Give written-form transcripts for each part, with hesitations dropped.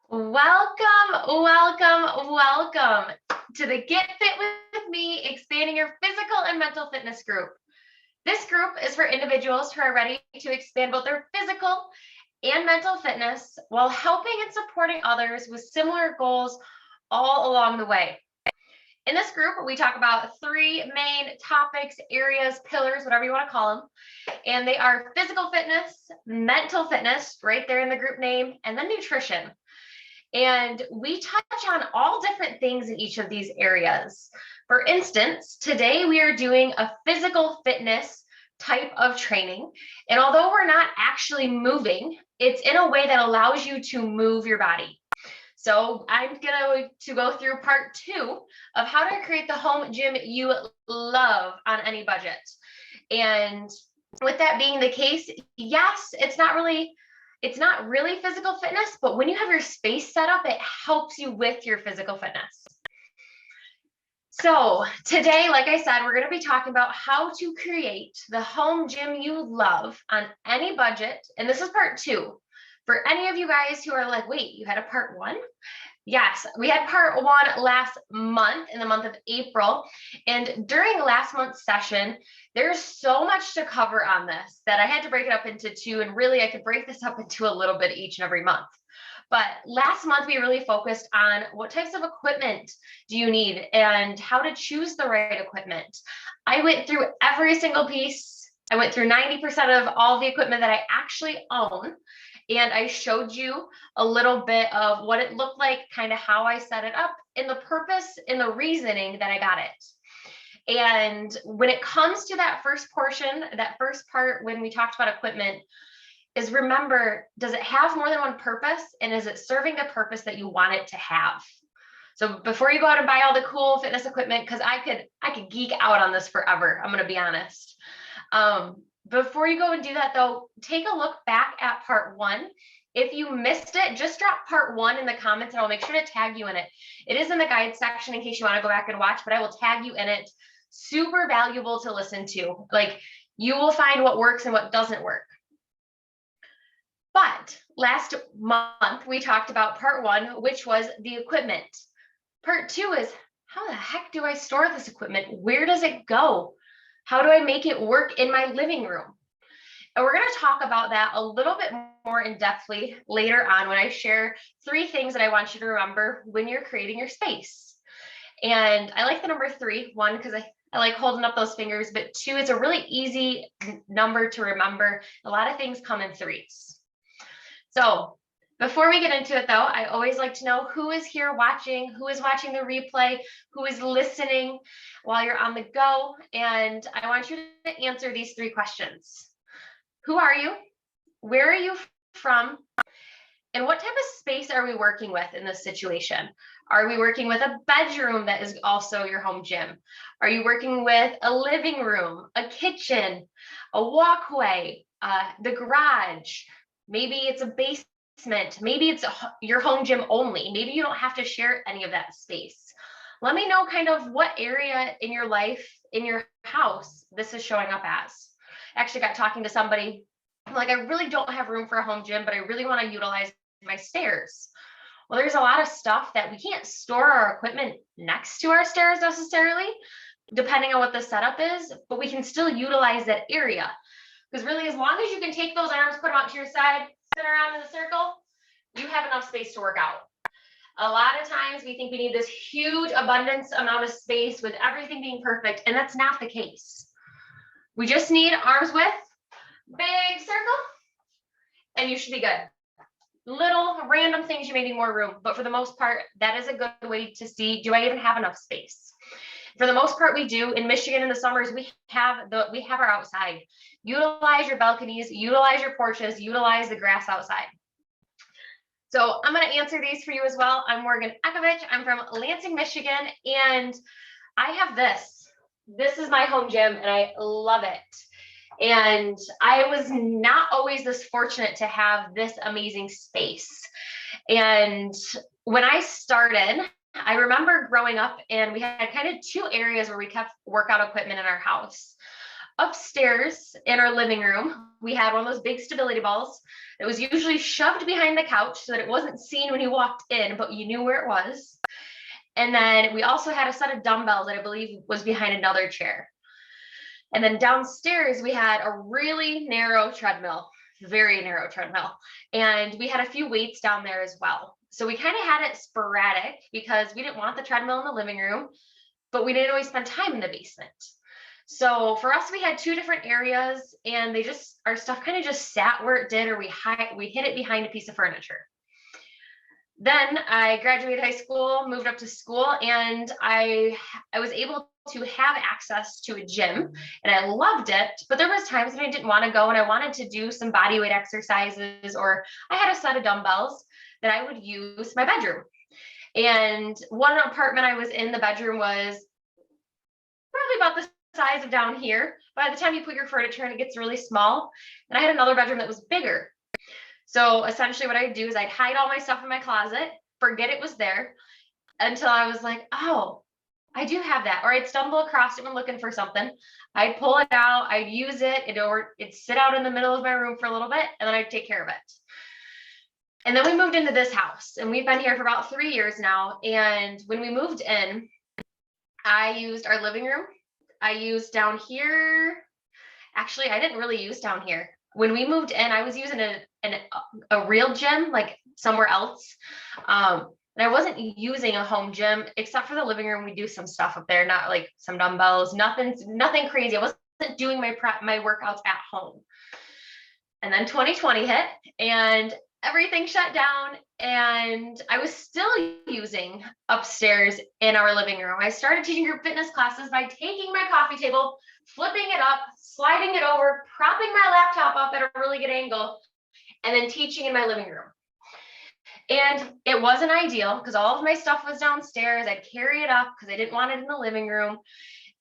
Welcome to the Get Fit with Me, expanding your physical and mental fitness group. This group is for individuals who are ready to expand both their physical and mental fitness while helping and supporting others with similar goals all along the way. In this group, we talk about three main topics, areas, pillars, whatever you want to call them. And they are physical fitness, mental fitness, right there in the group name, and then nutrition. And we touch on all different things in each of these areas. For instance, today we are doing a physical fitness type of training. And although we're not actually moving, it's in a way that allows you to move your body. So I'm going to go through part 2 of how to create the home gym you love on any budget. And with that being the case, yes, it's not really physical fitness, but when you have your space set up, it helps you with your physical fitness. So today, like I said, we're going to be talking about how to create the home gym you love on any budget. And this is part 2. For any of you guys who are like, wait, you had a part 1? Yes, we had part 1 last month, in the month of April. And during last month's session, there's so much to cover on this that I had to break it up into 2. And really, I could break this up into a little bit each and every month. But last month, we really focused on what types of equipment do you need and how to choose the right equipment. I went through every single piece. I went through 90% of all the equipment that I actually own. And I showed you a little bit of what it looked like, kind of how I set it up, and the purpose and the reasoning that I got it. And when it comes to that first portion, that first part, when we talked about equipment, is remember, does it have more than one purpose? And is it serving the purpose that you want it to have? So before you go out and buy all the cool fitness equipment, because I could geek out on this forever, I'm going to be honest. Before you go and do that, though, take a look back at part 1. If you missed it, just drop part 1 in the comments and I'll make sure to tag you in it. It is in the guide section in case you want to go back and watch, but I will tag you in it. Super valuable to listen to. Like, you will find what works and what doesn't work. But last month, we talked about part 1, which was the equipment. Part 2 is, how the heck do I store this equipment? Where does it go? How do I make it work in my living room? And we're going to talk about that a little bit more in depthly later on when I share 3 things that I want you to remember when you're creating your space. And I like the number 3, 1, because I like holding up those fingers, but 2 is a really easy number to remember. A lot of things come in 3s. So before we get into it, though, I always like to know who is here watching, who is watching the replay, who is listening while you're on the go. And I want you to answer these 3 questions. Who are you? Where are you from? And what type of space are we working with in this situation? Are we working with a bedroom that is also your home gym? Are you working with a living room, a kitchen, a walkway, the garage? Maybe it's a basement. Maybe it's your home gym only. Maybe you don't have to share any of that space. Let me know kind of what area in your life, in your house, this is showing up as. I actually got talking to somebody, I'm like, I really don't have room for a home gym, but I really want to utilize my stairs. Well, there's a lot of stuff that we can't store our equipment next to our stairs necessarily, depending on what the setup is, but we can still utilize that area. Because really, as long as you can take those arms, put them out to your side, spin around in a circle, you have enough space to work out. A lot of times we think we need this huge abundance amount of space with everything being perfect, and that's not the case. We just need arms width, big circle, and you should be good. Little random things you may need more room, but for the most part, that is a good way to see, do I even have enough space? For the most part, we do. In Michigan in the summers, we have our outside. Utilize your balconies, utilize your porches, utilize the grass outside. So I'm going to answer these for you as well. I'm Morgan Ekovich. I'm from Lansing, Michigan, and I have this. This is my home gym, and I love it. And I was not always this fortunate to have this amazing space. And when I started, I remember growing up and we had kind of 2 areas where we kept workout equipment in our house. Upstairs in our living room, we had one of those big stability balls that was usually shoved behind the couch so that it wasn't seen when you walked in, but you knew where it was. And then we also had a set of dumbbells that I believe was behind another chair. And then downstairs, we had a really narrow treadmill, very narrow treadmill. And we had a few weights down there as well. So we kind of had it sporadic because we didn't want the treadmill in the living room, but we didn't always spend time in the basement. So for us, we had two different areas, and our stuff kind of just sat where it did, or we hid it behind a piece of furniture. Then I graduated high school, moved up to school, and I was able to have access to a gym, and I loved it. But there was times when I didn't want to go and I wanted to do some body weight exercises, or I had a set of dumbbells that I would use in my bedroom. And one apartment I was in, the bedroom was probably about the size of down here. By the time you put your furniture in, it gets really small. And I had another bedroom that was bigger. So essentially what I'd do is I'd hide all my stuff in my closet, forget it was there, until I was like, oh, I do have that. Or I'd stumble across it when looking for something. I'd pull it out, I'd use it, it'd sit out in the middle of my room for a little bit, and then I'd take care of it. And then we moved into this house, and we've been here for about 3 years now. And when we moved in, I used our living room. I used down here. Actually, I didn't really use down here. When we moved in, I was using a real gym, like somewhere else. And I wasn't using a home gym, except for the living room. We do some stuff up there, not like some dumbbells, nothing crazy. I wasn't doing my workouts at home. And then 2020 hit, and everything shut down, and I was still using upstairs in our living room. I started teaching group fitness classes by taking my coffee table, flipping it up, sliding it over, propping my laptop up at a really good angle, and then teaching in my living room. And it wasn't ideal because all of my stuff was downstairs. I'd carry it up because I didn't want it in the living room.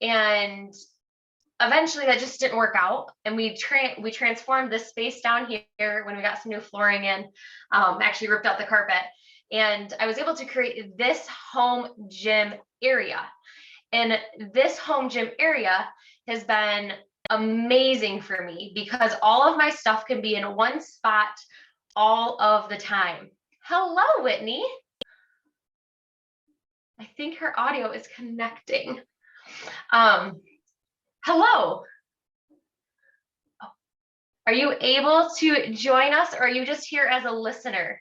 And eventually that just didn't work out. And we transformed this space down here when we got some new flooring in, actually ripped out the carpet. And I was able to create this home gym area. And this home gym area has been amazing for me because all of my stuff can be in one spot all of the time. Hello, Whitney. I think her audio is connecting. Hello. Are you able to join us, or are you just here as a listener?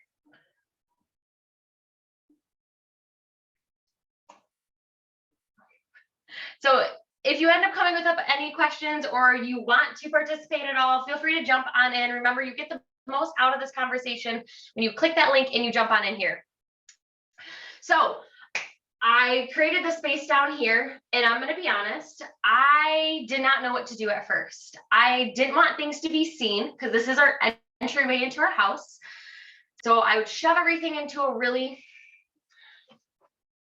So if you end up coming with any questions or you want to participate at all, feel free to jump on in. Remember, you get the most out of this conversation when you click that link and you jump on in here. So I created the space down here, and I'm going to be honest, I did not know what to do at first. I didn't want things to be seen because this is our entryway into our house. So I would shove everything into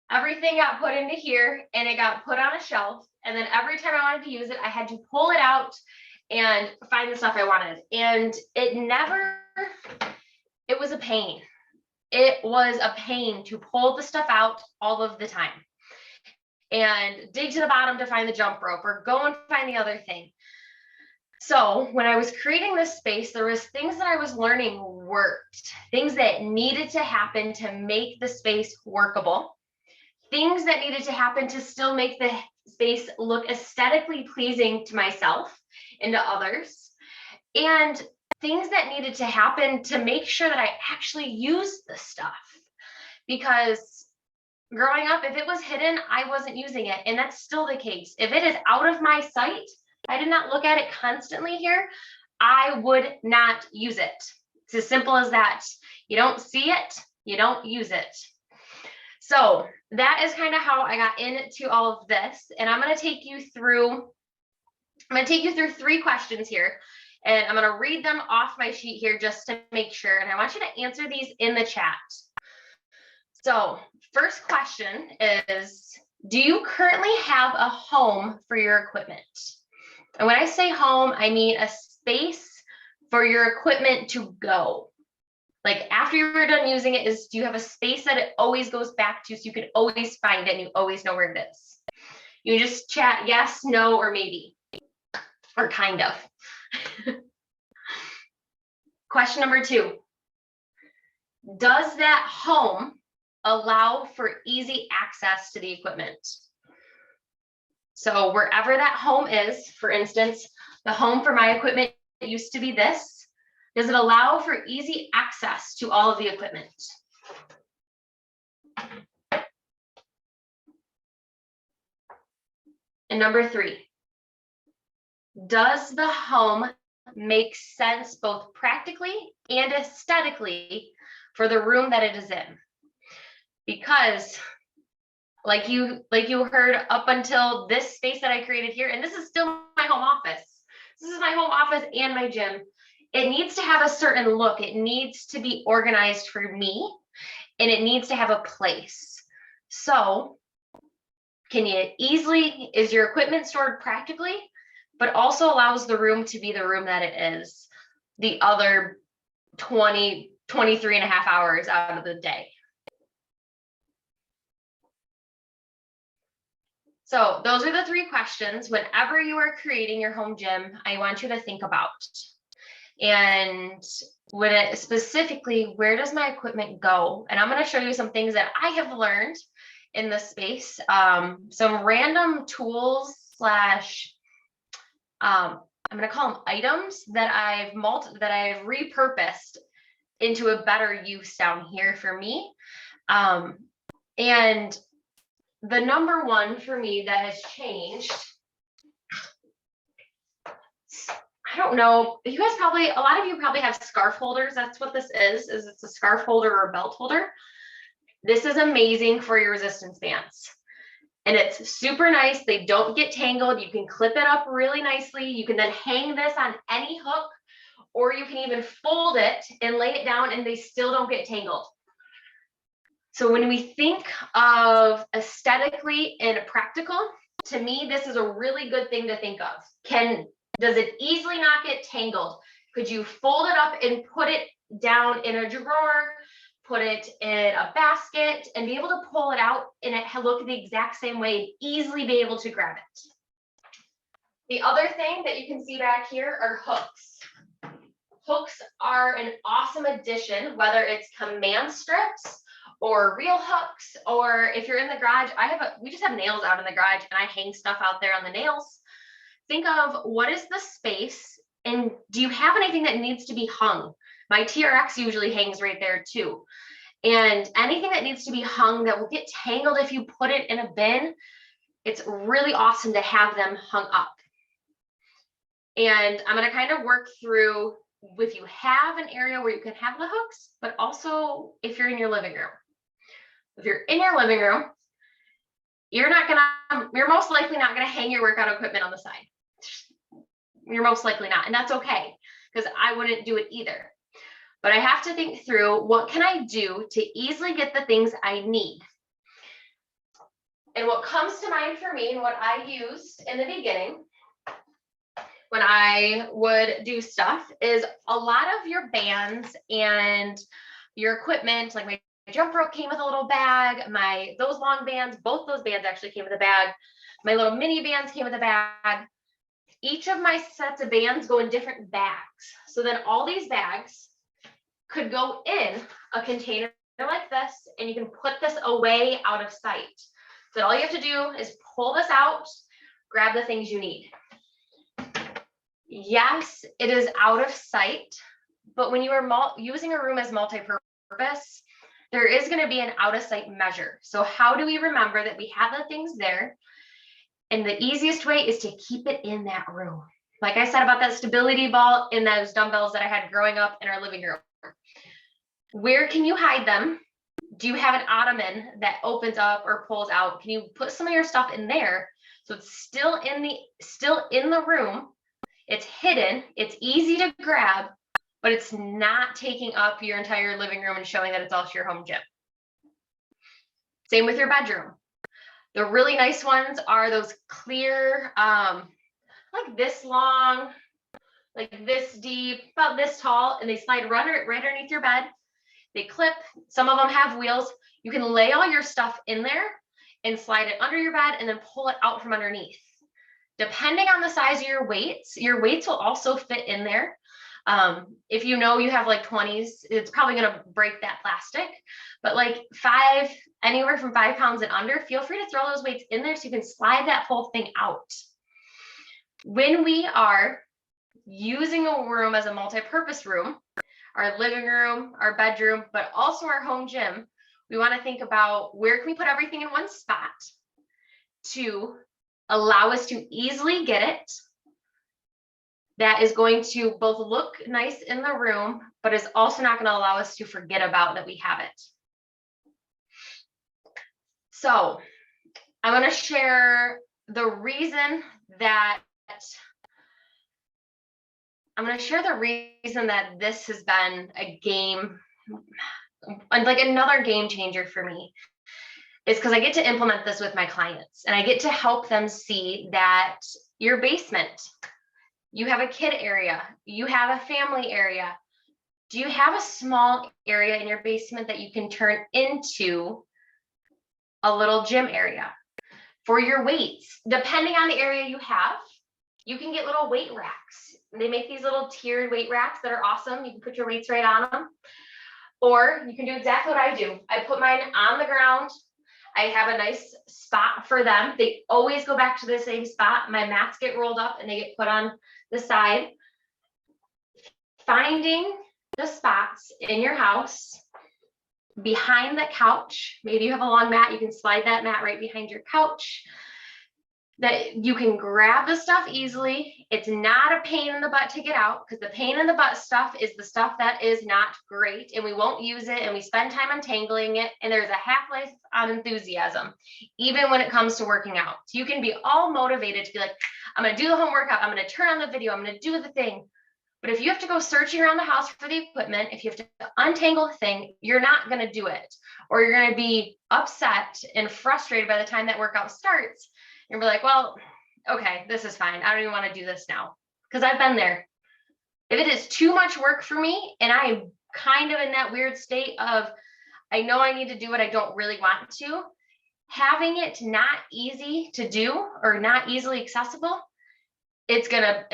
everything got put into here, and it got put on a shelf. And then every time I wanted to use it, I had to pull it out and find the stuff I wanted. And it was a pain. It was a pain to pull the stuff out all of the time and dig to the bottom to find the jump rope or go and find the other thing. So when I was creating this space, there was things that I was learning worked, things that needed to happen to make the space workable, things that needed to happen to still make the space look aesthetically pleasing to myself and to others, and things that needed to happen to make sure that I actually used the stuff. Because growing up, if it was hidden, I wasn't using it. And that's still the case. If it is out of my sight, I did not look at it constantly here, I would not use it. It's as simple as that. You don't see it, you don't use it. So that is kind of how I got into all of this. And I'm going to take you through 3 questions here. And I'm going to read them off my sheet here just to make sure. And I want you to answer these in the chat. So first question is, do you currently have a home for your equipment? And when I say home, I mean a space for your equipment to go. Like after you're done using it, do you have a space that it always goes back to so you can always find it and you always know where it is? You just chat yes, no, or maybe. or kind of. Question number 2. Does that home allow for easy access to the equipment? So wherever that home is, for instance, the home for my equipment used to be this. Does it allow for easy access to all of the equipment? And number 3, does the home make sense both practically and aesthetically for the room that it is in? Because like you heard up until this space that I created here, and this is still my home office. This is my home office and my gym. It needs to have a certain look. It needs to be organized for me, and it needs to have a place. So is your equipment stored practically, but also allows the room to be the room that it is the other 23 and a half hours out of the day? So those are the 3 questions whenever you are creating your home gym, I want you to think about. And specifically, where does my equipment go? And I'm going to show you some things that I have learned in this space, some random tools slash, I'm going to call them items that I've repurposed into a better use down here for me. And the number one for me that has changed, I don't know, a lot of you probably have scarf holders. That's what this is it's a scarf holder or a belt holder. This is amazing for your resistance bands. And it's super nice. They don't get tangled. You can clip it up really nicely. You can then hang this on any hook, or you can even fold it and lay it down and they still don't get tangled. So when we think of aesthetically and practical, to me, this is a really good thing to think of. Does it easily not get tangled? Could you fold it up and put it down in a drawer, put it in a basket, and be able to pull it out and it look the exact same way, easily be able to grab it? The other thing that you can see back here are hooks. Hooks are an awesome addition, whether it's command strips or real hooks, or if you're in the garage, we just have nails out in the garage and I hang stuff out there on the nails. Think of what is the space, and do you have anything that needs to be hung? My TRX usually hangs right there too. And anything that needs to be hung that will get tangled if you put it in a bin, it's really awesome to have them hung up. And I'm going to kind of work through if you have an area where you can have the hooks, but also if you're in your living room. If you're in your living room, you're most likely not going to hang your workout equipment on the side. You're most likely not, and that's okay, because I wouldn't do it either. But I have to think through, what can I do to easily get the things I need? And what comes to mind for me and what I used in the beginning when I would do stuff is a lot of your bands and your equipment, like my jump rope came with a little bag, those long bands, both those bands actually came with a bag. My little mini bands came with a bag. Each of my sets of bands go in different bags. So then all these bags could go in a container like this, and you can put this away out of sight. So all you have to do is pull this out, grab the things you need. Yes, it is out of sight, but when you are using a room as multi-purpose, there is going to be an out of sight measure. So how do we remember that we have the things there? And the easiest way is to keep it in that room. Like I said about that stability ball and those dumbbells that I had growing up in our living room. Where can you hide them? Do you have an ottoman that opens up or pulls out? Can you put some of your stuff in there so it's still in the room? It's hidden, it's easy to grab, but it's not taking up your entire living room and showing that it's also your home gym. Same with your bedroom. The really nice ones are those clear, like this long, like this deep, about this tall, and they slide right underneath your bed. They clip, some of them have wheels. You can lay all your stuff in there and slide it under your bed and then pull it out from underneath. Depending on the size of your weights will also fit in there. If you know you have like 20s, it's probably going to break that plastic, but like anywhere from 5 pounds and under, feel free to throw those weights in there so you can slide that whole thing out. When we are using a room as a multi-purpose room, our living room, our bedroom, but also our home gym, we want to think about where can we put everything in one spot to allow us to easily get it. That is going to both look nice in the room, but is also not going to allow us to forget about that we have it. So I'm going to share the reason that this has been a game, like another game changer for me, is because I get to implement this with my clients and I get to help them see that your basement, you have a kid area, you have a family area. Do you have a small area in your basement that you can turn into a little gym area for your weights? Depending on the area you have, you can get little weight racks. They make these little tiered weight racks that are awesome. You can put your weights right on them. Or you can do exactly what I do. I put mine on the ground. I have a nice spot for them. They always go back to the same spot. My mats get rolled up and they get put on the side. Finding the spots in your house behind the couch. Maybe you have a long mat. You can slide that mat right behind your couch. That you can grab the stuff easily. It's not a pain in the butt to get out, because the pain in the butt stuff is the stuff that is not great and we won't use it and we spend time untangling it, and there's a half-life on enthusiasm, even when it comes to working out. So you can be all motivated to be like, I'm going to do the home workout, I'm going to turn on the video, I'm going to do the thing. But if you have to go searching around the house for the equipment, if you have to untangle the thing, you're not going to do it, or you're going to be upset and frustrated by the time that workout starts. And we're like, well, okay, this is fine. I don't even want to do this now, because I've been there. If it is too much work for me and I am kind of in that weird state of, I know I need to do it, I don't really want to, having it not easy to do or not easily accessible, it's gonna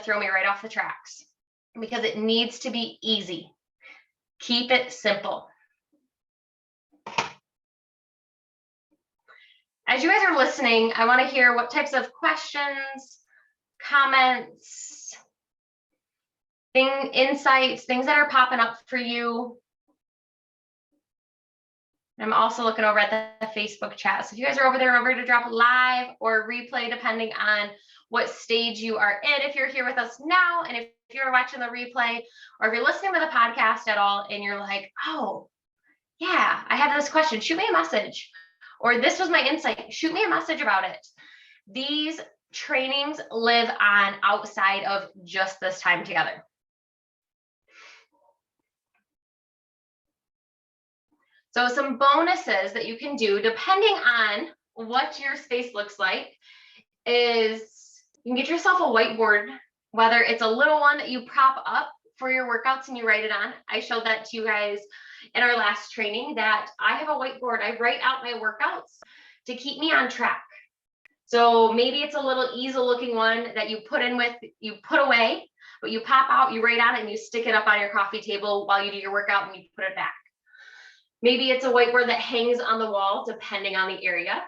throw me right off the tracks, because it needs to be easy. Keep it simple. As you guys are listening, I want to hear what types of questions, comments, insights, things that are popping up for you. I'm also looking over at the Facebook chat. So if you guys are over there, remember to drop live or replay, depending on what stage you are in. If you're here with us now, and if you're watching the replay, or if you're listening to the podcast at all, and you're like, oh, yeah, I have this question, shoot me a message. Or this was my insight, shoot me a message about it. These trainings live on outside of just this time together. So some bonuses that you can do, depending on what your space looks like, is you can get yourself a whiteboard, whether it's a little one that you prop up for your workouts and you write it on. I showed that to you guys in our last training, that I have a whiteboard. I write out my workouts to keep me on track. So maybe it's a little easel looking one that you put away, but you pop out, you write on it, and you stick it up on your coffee table while you do your workout, and you put it back. Maybe it's a whiteboard that hangs on the wall, depending on the area.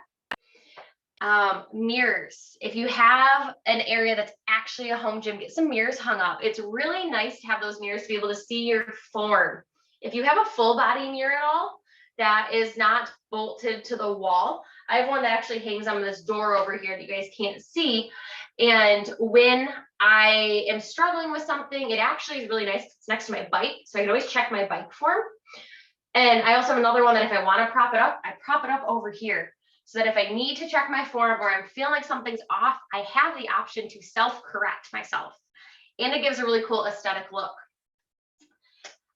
Mirrors. If you have an area that's actually a home gym, get some mirrors hung up. It's really nice to have those mirrors to be able to see your form. If you have a full body mirror at all that is not bolted to the wall, I have one that actually hangs on this door over here that you guys can't see. And when I am struggling with something, it actually is really nice. It's next to my bike, so I can always check my bike form. And I also have another one that if I want to prop it up, I prop it up over here, so that if I need to check my form or I'm feeling like something's off, I have the option to self-correct myself. And it gives a really cool aesthetic look.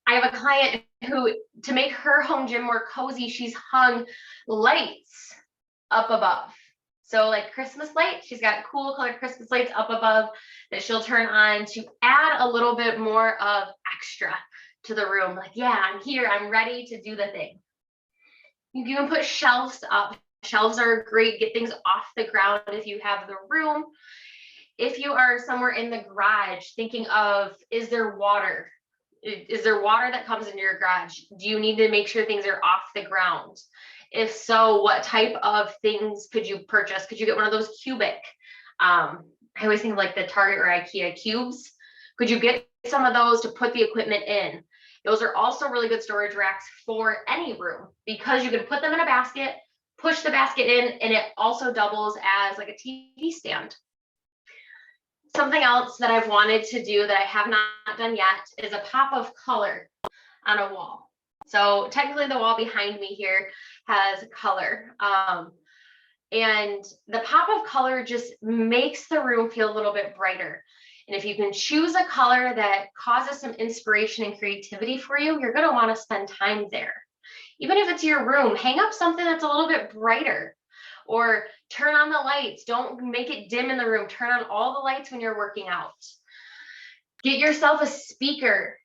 I have a client who, to make her home gym more cozy, she's hung lights up above. So like Christmas lights, she's got cool colored Christmas lights up above that she'll turn on to add a little bit more of extra to the room. Like, yeah, I'm here, I'm ready to do the thing. You can even put shelves up. shelves are great. Get things off the ground if you have the room. If you are somewhere in the garage, thinking of, is there water? Is there water that comes into your garage? Do you need to make sure things are off the ground? If so, what type of things could you purchase? Could you get one of those cubic? I always think of like the Target or IKEA cubes. Could you get some of those to put the equipment in? Those are also really good storage racks for any room because you can put them in a basket, push the basket in, and it also doubles as like a TV stand. Something else that I've wanted to do that I have not done yet is a pop of color on a wall. So technically the wall behind me here has color. And the pop of color just makes the room feel a little bit brighter. And if you can choose a color that causes some inspiration and creativity for you, you're going to want to spend time there. Even if it's your room, hang up something that's a little bit brighter. Or turn on the lights. Don't make it dim in the room. Turn on all the lights when you're working out. Get yourself a speaker.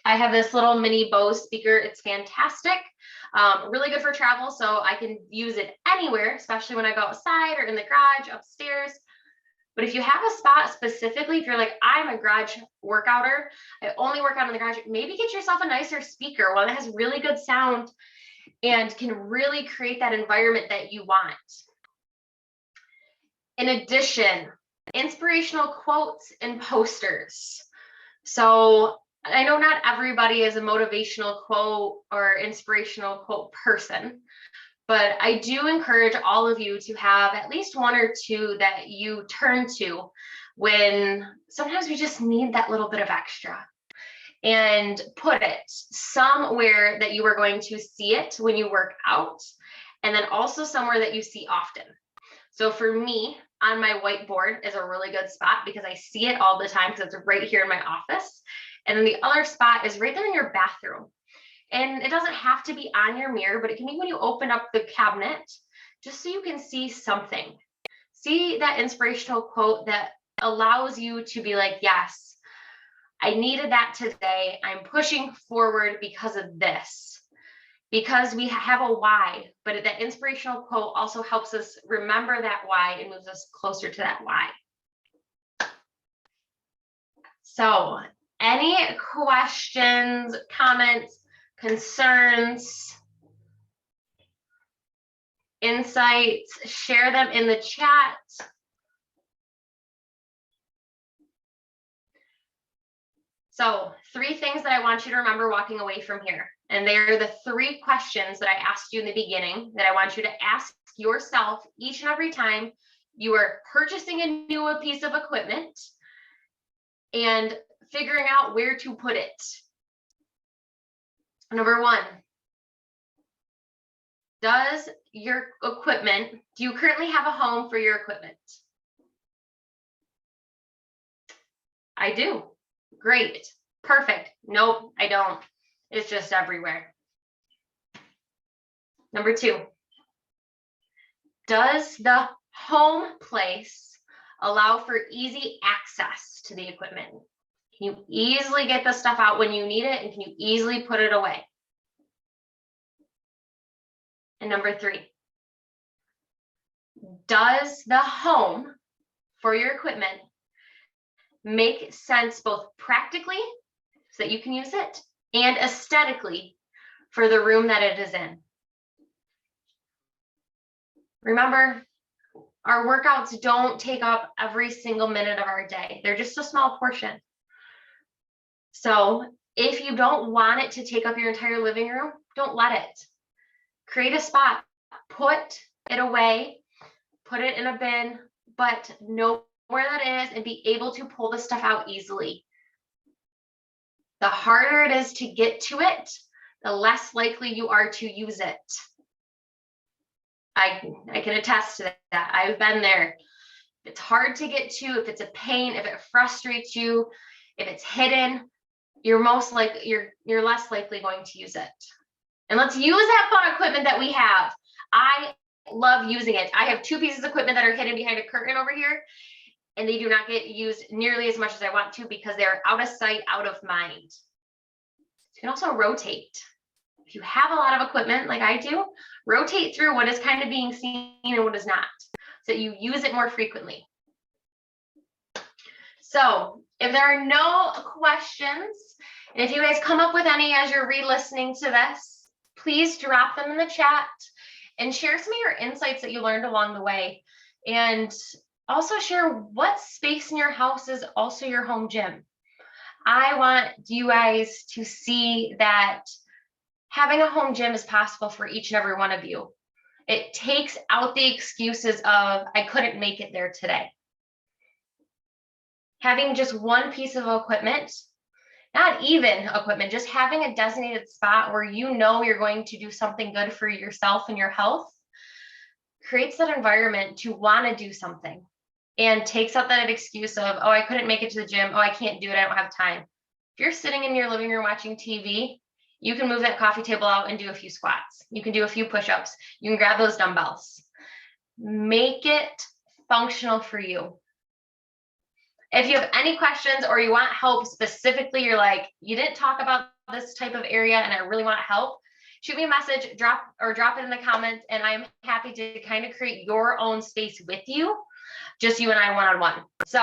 I have this little mini Bose speaker. It's fantastic. Really good for travel, so I can use it anywhere, especially when I go outside or in the garage, upstairs. But if you have a spot specifically, if you're like, I'm a garage workouter, I only work out in the garage, maybe get yourself a nicer speaker, one that has really good sound and can really create that environment that you want. In addition, inspirational quotes and posters. So I know not everybody is a motivational quote or inspirational quote person, but I do encourage all of you to have at least one or two that you turn to when sometimes we just need that little bit of extra. And put it somewhere that you are going to see it when you work out, and then also somewhere that you see often. So for me, on my whiteboard is a really good spot because I see it all the time because it's right here in my office. And then the other spot is right there in your bathroom. And it doesn't have to be on your mirror, but it can be when you open up the cabinet, just so you can see something. See that inspirational quote that allows you to be like, yes, I needed that today. I'm pushing forward because of this, because we have a why, but that inspirational quote also helps us remember that why and moves us closer to that why. So any questions, comments, concerns, insights, share them in the chat. So 3 things that I want you to remember walking away from here. And they're the 3 questions that I asked you in the beginning that I want you to ask yourself each and every time you are purchasing a new piece of equipment and figuring out where to put it. Number 1, does your equipment, do you currently have a home for your equipment? I do. Great. Perfect. Nope, I don't. It's just everywhere. Number 2, does the home place allow for easy access to the equipment? Can you easily get the stuff out when you need it, and can you easily put it away? And number 3, does the home for your equipment make sense both practically so that you can use it and aesthetically for the room that it is in? Remember, our workouts don't take up every single minute of our day. They're just a small portion. So if you don't want it to take up your entire living room, don't let it. Create a spot, put it away, put it in a bin, but know where that is and be able to pull the stuff out easily. The harder it is to get to it, the less likely you are to use it. I can attest to that. I've been there. If it's hard to get to, if it's a pain, if it frustrates you, if it's hidden, you're less likely going to use it. And let's use that fun equipment that we have. I love using it. I have 2 pieces of equipment that are hidden behind a curtain over here, and they do not get used nearly as much as I want to because they're out of sight, out of mind. You can also rotate. If you have a lot of equipment like I do, rotate through what is kind of being seen and what is not, so that you use it more frequently. So if there are no questions, and if you guys come up with any as you're re-listening to this, please drop them in the chat and share some of your insights that you learned along the way. And also share what space in your house is also your home gym. I want you guys to see that having a home gym is possible for each and every one of you. It takes out the excuses of, I couldn't make it there today. Having just one piece of equipment, not even equipment, just having a designated spot where you know you're going to do something good for yourself and your health, creates that environment to want to do something, and takes out that excuse of, oh, I couldn't make it to the gym. Oh, I can't do it. I don't have time. If you're sitting in your living room watching TV, you can move that coffee table out and do a few squats. You can do a few push-ups. You can grab those dumbbells. Make it functional for you. If you have any questions or you want help specifically, you're like, you didn't talk about this type of area and I really want help, shoot me a message, drop it in the comments, and I'm happy to kind of create your own space with you, just you and I one-on-one. So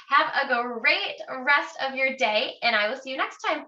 have a great rest of your day, and I will see you next time.